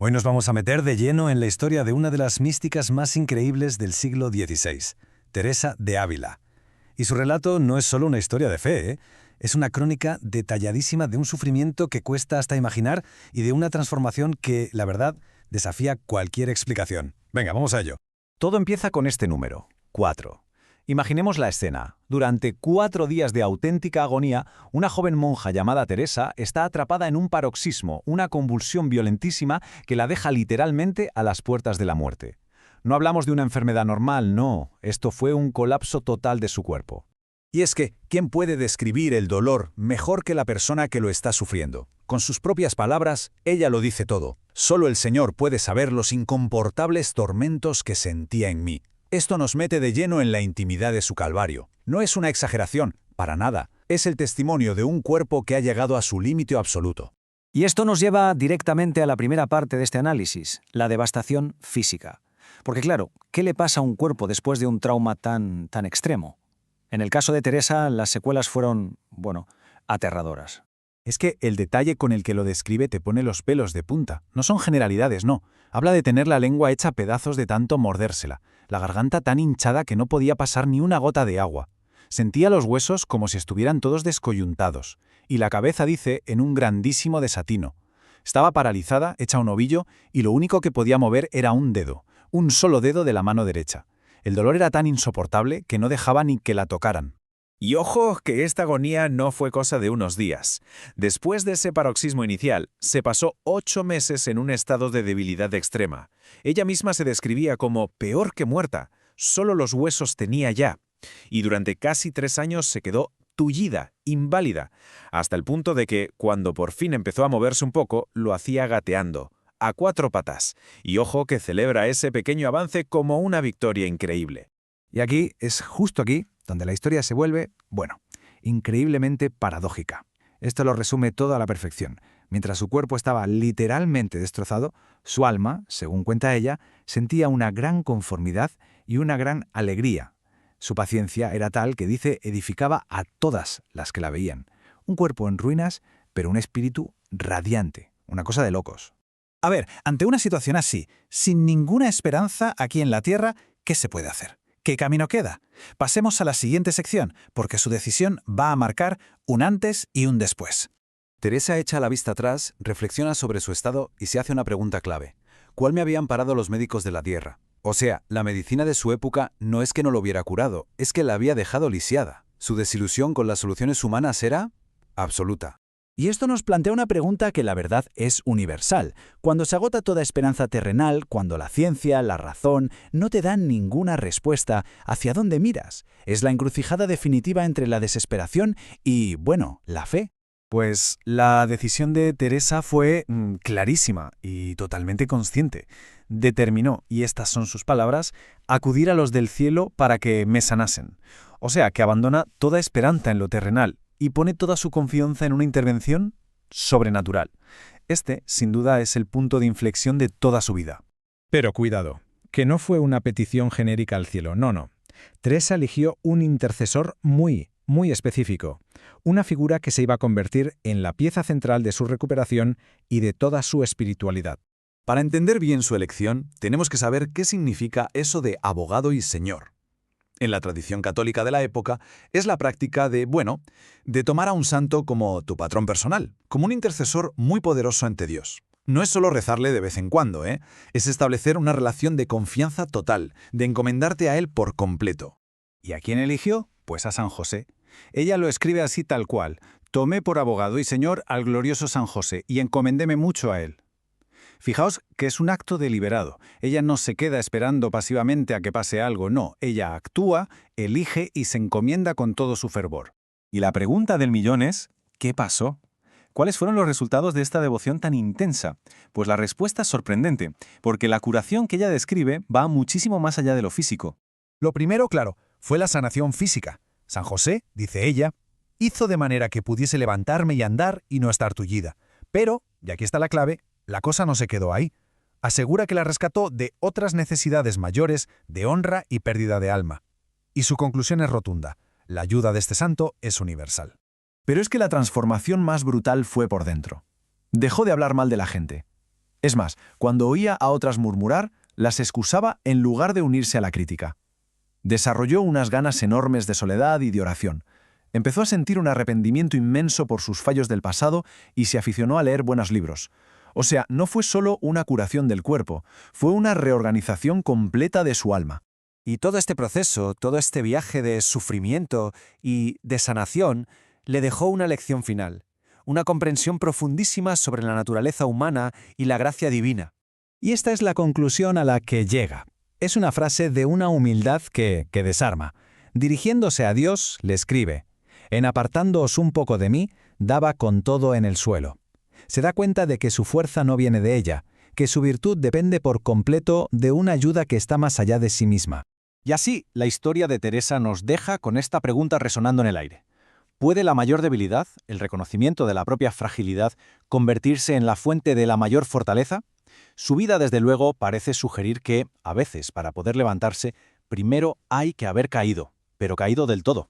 Hoy nos vamos a meter de lleno en la historia de una de las místicas más increíbles del siglo XVI, Teresa de Ávila. Y su relato no es solo una historia de fe, ¿eh? Es una crónica detalladísima de un sufrimiento que cuesta hasta imaginar y de una transformación que, la verdad, desafía cualquier explicación. Venga, vamos a ello. Todo empieza con este número, 4. Imaginemos la escena. Durante 4 días de auténtica agonía, una joven monja llamada Teresa está atrapada en un paroxismo, una convulsión violentísima que la deja literalmente a las puertas de la muerte. No hablamos de una enfermedad normal, no. Esto fue un colapso total de su cuerpo. Y es que, ¿quién puede describir el dolor mejor que la persona que lo está sufriendo? Con sus propias palabras, ella lo dice todo. Solo el Señor puede saber los incomportables tormentos que sentía en mí. Esto nos mete de lleno en la intimidad de su calvario. No es una exageración, para nada. Es el testimonio de un cuerpo que ha llegado a su límite absoluto. Y esto nos lleva directamente a la primera parte de este análisis, la devastación física. Porque claro, ¿qué le pasa a un cuerpo después de un trauma tan extremo? En el caso de Teresa, las secuelas fueron, aterradoras. Es que el detalle con el que lo describe te pone los pelos de punta. No son generalidades, no. Habla de tener la lengua hecha pedazos de tanto mordérsela, la garganta tan hinchada que no podía pasar ni una gota de agua. Sentía los huesos como si estuvieran todos descoyuntados, y la cabeza, dice, en un grandísimo desatino. Estaba paralizada, hecha un ovillo, y lo único que podía mover era un dedo, un solo dedo de la mano derecha. El dolor era tan insoportable que no dejaba ni que la tocaran. Y ojo que esta agonía no fue cosa de unos días. Después de ese paroxismo inicial, se pasó 8 meses en un estado de debilidad extrema. Ella misma se describía como peor que muerta. Solo los huesos tenía ya. Y durante casi 3 años se quedó tullida, inválida, hasta el punto de que, cuando por fin empezó a moverse un poco, lo hacía gateando, a 4 patas. Y ojo que celebra ese pequeño avance como una victoria increíble. Y aquí, es justo aquí, donde la historia se vuelve, increíblemente paradójica. Esto lo resume todo a la perfección. Mientras su cuerpo estaba literalmente destrozado, su alma, según cuenta ella, sentía una gran conformidad y una gran alegría. Su paciencia era tal que, dice, edificaba a todas las que la veían. Un cuerpo en ruinas, pero un espíritu radiante. Una cosa de locos. A ver, ante una situación así, sin ninguna esperanza aquí en la Tierra, ¿qué se puede hacer? ¿Qué camino queda? Pasemos a la siguiente sección, porque su decisión va a marcar un antes y un después. Teresa echa la vista atrás, reflexiona sobre su estado y se hace una pregunta clave. ¿Cuál me habían parado los médicos de la Tierra? O sea, la medicina de su época no es que no lo hubiera curado, es que la había dejado lisiada. Su desilusión con las soluciones humanas era absoluta. Y esto nos plantea una pregunta que la verdad es universal. Cuando se agota toda esperanza terrenal, cuando la ciencia, la razón, no te dan ninguna respuesta, ¿hacia dónde miras? Es la encrucijada definitiva entre la desesperación y, la fe. Pues la decisión de Teresa fue clarísima y totalmente consciente. Determinó, y estas son sus palabras, acudir a los del cielo para que me sanasen. O sea, que abandona toda esperanza en lo terrenal y pone toda su confianza en una intervención sobrenatural. Este, sin duda, es el punto de inflexión de toda su vida. Pero cuidado, que no fue una petición genérica al cielo, no. Teresa eligió un intercesor muy específico, una figura que se iba a convertir en la pieza central de su recuperación y de toda su espiritualidad. Para entender bien su elección, tenemos que saber qué significa eso de abogado y señor. En la tradición católica de la época, es la práctica de tomar a un santo como tu patrón personal, como un intercesor muy poderoso ante Dios. No es solo rezarle de vez en cuando, es establecer una relación de confianza total, de encomendarte a él por completo. ¿Y a quién eligió? Pues a San José. Ella lo escribe así tal cual. Tomé por abogado y señor al glorioso San José y encomendéme mucho a él. Fijaos que es un acto deliberado. Ella no se queda esperando pasivamente a que pase algo, no. Ella actúa, elige y se encomienda con todo su fervor. Y la pregunta del millón es, ¿qué pasó? ¿Cuáles fueron los resultados de esta devoción tan intensa? Pues la respuesta es sorprendente, porque la curación que ella describe va muchísimo más allá de lo físico. Lo primero, claro, fue la sanación física. San José, dice ella, hizo de manera que pudiese levantarme y andar y no estar tullida. Pero, y aquí está la clave, la cosa no se quedó ahí. Asegura que la rescató de otras necesidades mayores de honra y pérdida de alma. Y su conclusión es rotunda. La ayuda de este santo es universal. Pero es que la transformación más brutal fue por dentro. Dejó de hablar mal de la gente. Es más, cuando oía a otras murmurar, las excusaba en lugar de unirse a la crítica. Desarrolló unas ganas enormes de soledad y de oración. Empezó a sentir un arrepentimiento inmenso por sus fallos del pasado y se aficionó a leer buenos libros. O sea, no fue solo una curación del cuerpo, fue una reorganización completa de su alma. Y todo este proceso, todo este viaje de sufrimiento y de sanación, le dejó una lección final, una comprensión profundísima sobre la naturaleza humana y la gracia divina. Y esta es la conclusión a la que llega. Es una frase de una humildad que desarma. Dirigiéndose a Dios, le escribe: «En apartándoos un poco de mí, daba con todo en el suelo». Se da cuenta de que su fuerza no viene de ella, que su virtud depende por completo de una ayuda que está más allá de sí misma. Y así, la historia de Teresa nos deja con esta pregunta resonando en el aire. ¿Puede la mayor debilidad, el reconocimiento de la propia fragilidad, convertirse en la fuente de la mayor fortaleza? Su vida, desde luego, parece sugerir que, a veces, para poder levantarse, primero hay que haber caído, pero caído del todo.